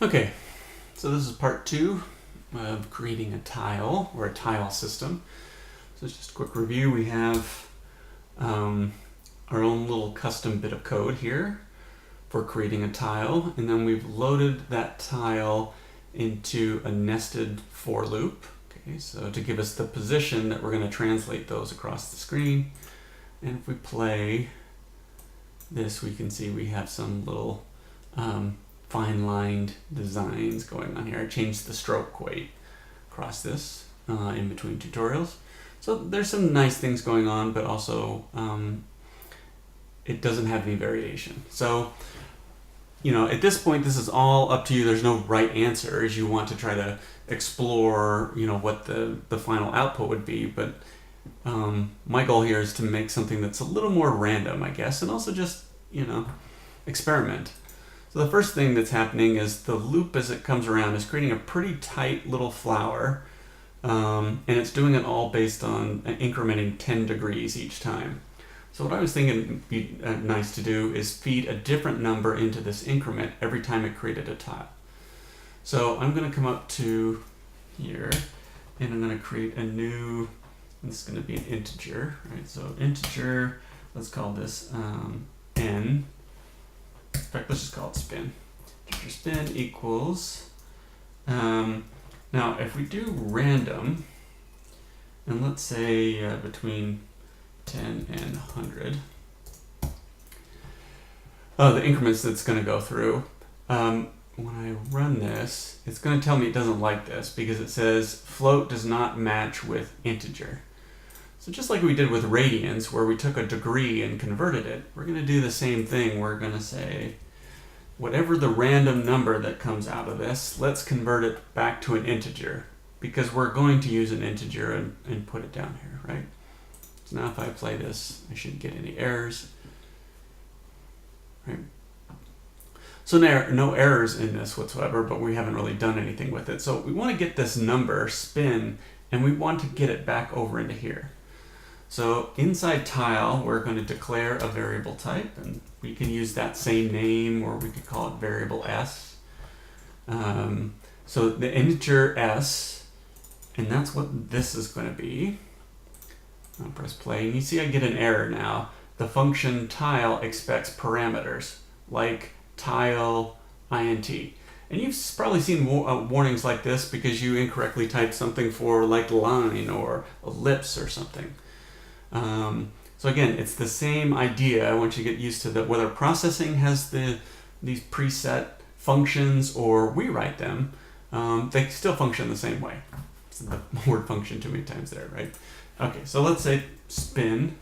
Okay, so this is part 2 of creating a tile or a tile system. So just a quick review. We have our own little custom bit of code here for creating a tile, and then we've loaded that tile into a nested for loop. Okay, so to give us the position that we're going to translate those across the screen. And if we play this, we can see we have some little fine-lined designs going on here. I changed the stroke weight across this in between tutorials. So there's some nice things going on, but also it doesn't have any variation. So, you know, at this point, this is all up to you. There's no right answer as you want to try to explore, you know, what the final output would be. But my goal here is to make something that's a little more random, I guess, and also just, you know, experiment. So the first thing that's happening is the loop, as it comes around, is creating a pretty tight little flower, and it's doing it all based on incrementing 10 degrees each time. So what I was thinking would be nice to do is feed a different number into this increment every time it created a tile. So I'm going to come up to here, and I'm going to create a new, this is going to be an integer, right? So integer, let's call this n. In fact, let's just call it spin. Integer spin equals, now if we do random, and let's say between 10 and 100, the increments that's going to go through, when I run this, it's going to tell me it doesn't like this because it says float does not match with integer. So just like we did with radians, where we took a degree and converted it, we're going to do the same thing. We're going to say, whatever the random number that comes out of this, let's convert it back to an integer, because we're going to use an integer and put it down here, right? So now if I play this, I shouldn't get any errors, right? So no errors in this whatsoever, but we haven't really done anything with it. So we want to get this number, spin, and we want to get it back over into here. So inside tile, we're going to declare a variable type, and we can use that same name, or we could call it variable s. So the integer s, and that's what this is going to be. I'll press play, and you see I get an error now. The function tile expects parameters like tile int. And you've probably seen warnings like this because you incorrectly typed something for like line or ellipse or something. So again, it's the same idea. I want you to get used to that. Whether processing has these preset functions or we write them, they still function the same way. It's the word function too many times there, right? Okay, so let's say spin.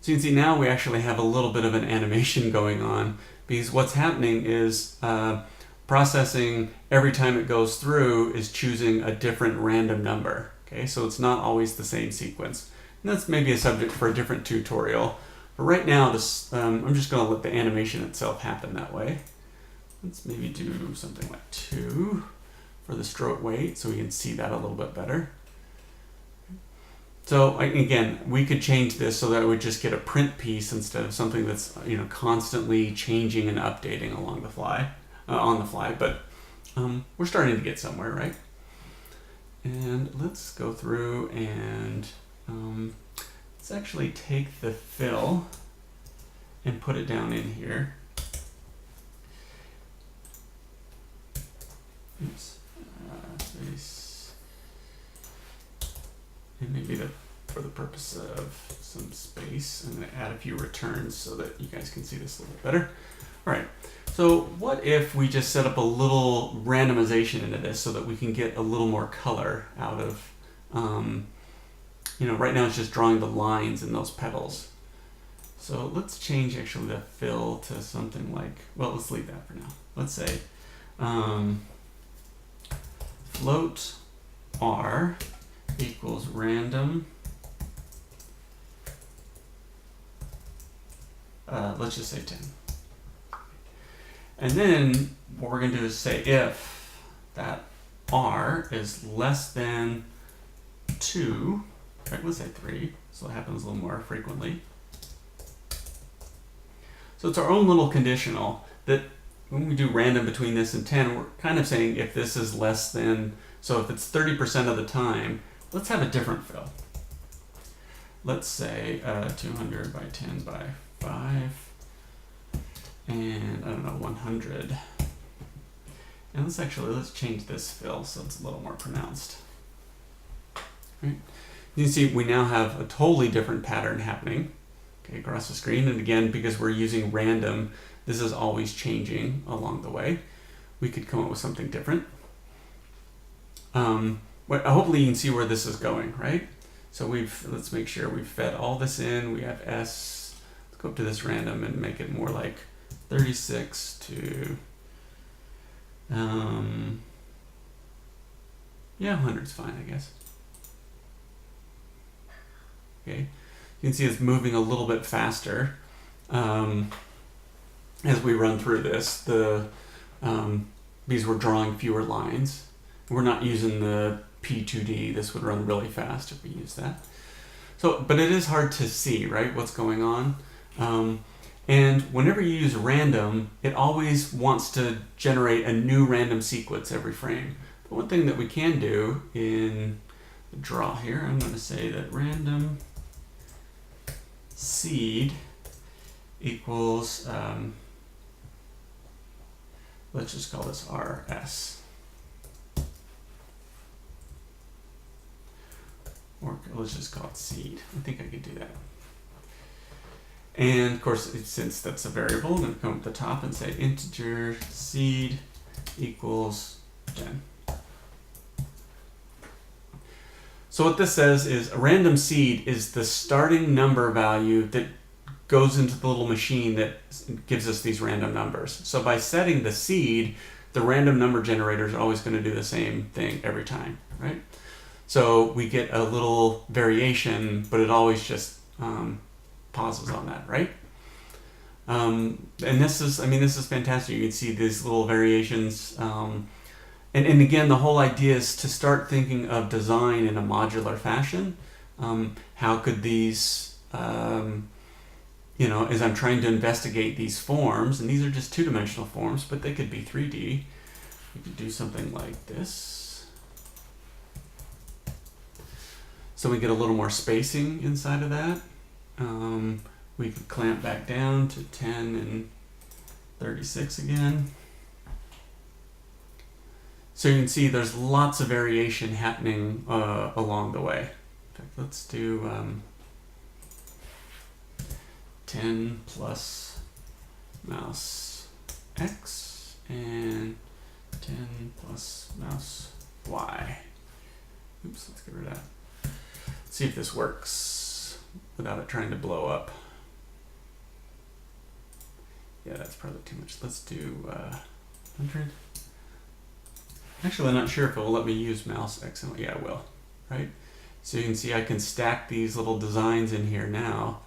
So you can see now we actually have a little bit of an animation going on, because what's happening is processing, every time it goes through, is choosing a different random number. Okay, so it's not always the same sequence. And that's maybe a subject for a different tutorial. But right now, this I'm just going to let the animation itself happen that way. Let's maybe do something like 2 for the stroke weight, so we can see that a little bit better. So again, we could change this so that it would just get a print piece instead of something that's, you know, constantly changing and updating along the fly, on the fly. But we're starting to get somewhere, right? And let's go through and let's actually take the fill and put it down in here. Oops. Space. And maybe for the purpose of some space, I'm going to add a few returns so that you guys can see this a little bit better. All right, so what if we just set up a little randomization into this so that we can get a little more color out of, you know, right now it's just drawing the lines in those petals. So let's change actually the fill to something like, well, let's leave that for now. Let's say float r equals random, let's just say 10. And then what we're going to do is say if that r is less than 2, in fact, let's say 3, so it happens a little more frequently. So it's our own little conditional that when we do random between this and 10, we're kind of saying if this is less than, so if it's 30% of the time, let's have a different fill. Let's say 200 by 10 by 5, and I don't know, 100. And let's change this fill so it's a little more pronounced. Right? You can see we now have a totally different pattern happening, okay, across the screen. And again, because we're using random, this is always changing along the way. We could come up with something different. Hopefully you can see where this is going, right? So let's make sure we've fed all this in. We have S. Let's go up to this random and make it more like 36 to, yeah, 100's fine, I guess. Okay, you can see it's moving a little bit faster as we run through this. Because we're drawing fewer lines. We're not using the P2D. This would run really fast if we use that. So, but it is hard to see, right, what's going on. And whenever you use random, it always wants to generate a new random sequence every frame. But one thing that we can do in the draw here, I'm going to say that random seed equals, let's just call this RS. Or let's just call it seed. I think I could do that. And of course, since that's a variable, I'm going to come up the top and say integer seed equals 10. So what this says is a random seed is the starting number value that goes into the little machine that gives us these random numbers. So by setting the seed, the random number generator is always going to do the same thing every time, right? So we get a little variation, but it always just pauses on that, right? And this is fantastic. You can see these little variations. And again, the whole idea is to start thinking of design in a modular fashion. How could these, as I'm trying to investigate these forms, and these are just two-dimensional forms, but they could be 3D. We could do something like this. So we get a little more spacing inside of that. We could clamp back down to 10 and 36 again. So you can see there's lots of variation happening along the way. In fact, let's do 10 plus mouse X and 10 plus mouse Y. Oops, let's get rid of that. Let's see if this works without it trying to blow up. Yeah, that's probably too much. Let's do 100. Actually, I'm not sure if it will let me use mouse X and Y. Yeah, it will, right? So you can see I can stack these little designs in here now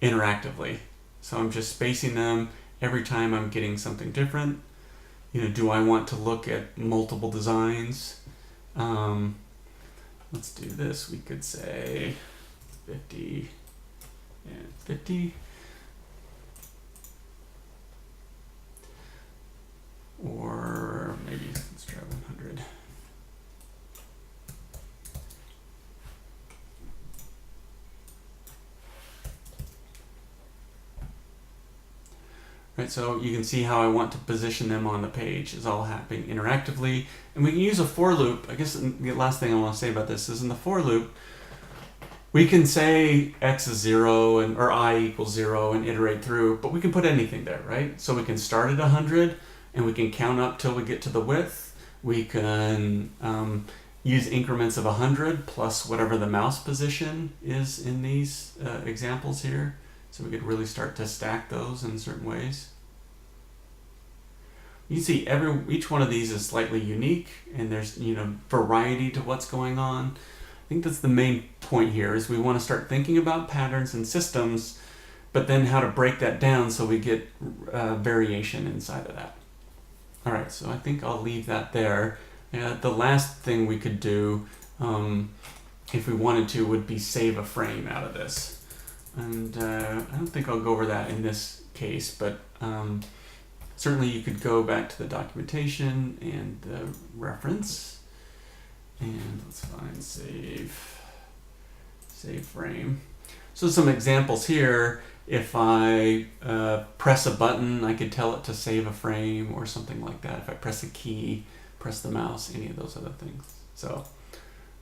interactively. So I'm just spacing them every time I'm getting something different. Do I want to look at multiple designs? Let's do this. We could say 50 and 50. Or maybe let's try 100. Right, so you can see how I want to position them on the page is all happening interactively. And we can use a for loop. I guess the last thing I want to say about this is in the for loop, we can say x is 0 or I equals 0 and iterate through, but we can put anything there, right? So we can start at 100 and we can count up till we get to the width. We can use increments of 100 plus whatever the mouse position is in these examples here. So we could really start to stack those in certain ways. You see each one of these is slightly unique and there's variety to what's going on. I think that's the main point here is we want to start thinking about patterns and systems, but then how to break that down so we get variation inside of that. All right, so I think I'll leave that there. The last thing we could do, if we wanted to, would be save a frame out of this. and I don't think I'll go over that in this case, but certainly you could go back to the documentation and the reference, and let's find save frame. So some examples here. If I press a button, I could tell it to save a frame or something like that. If I press a key, press the mouse, any of those other things. So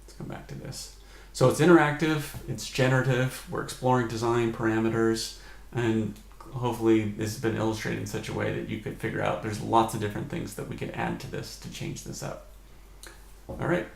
let's come back to this. So it's interactive, it's generative, we're exploring design parameters, and hopefully this has been illustrated in such a way that you could figure out there's lots of different things that we could add to this to change this up. All right.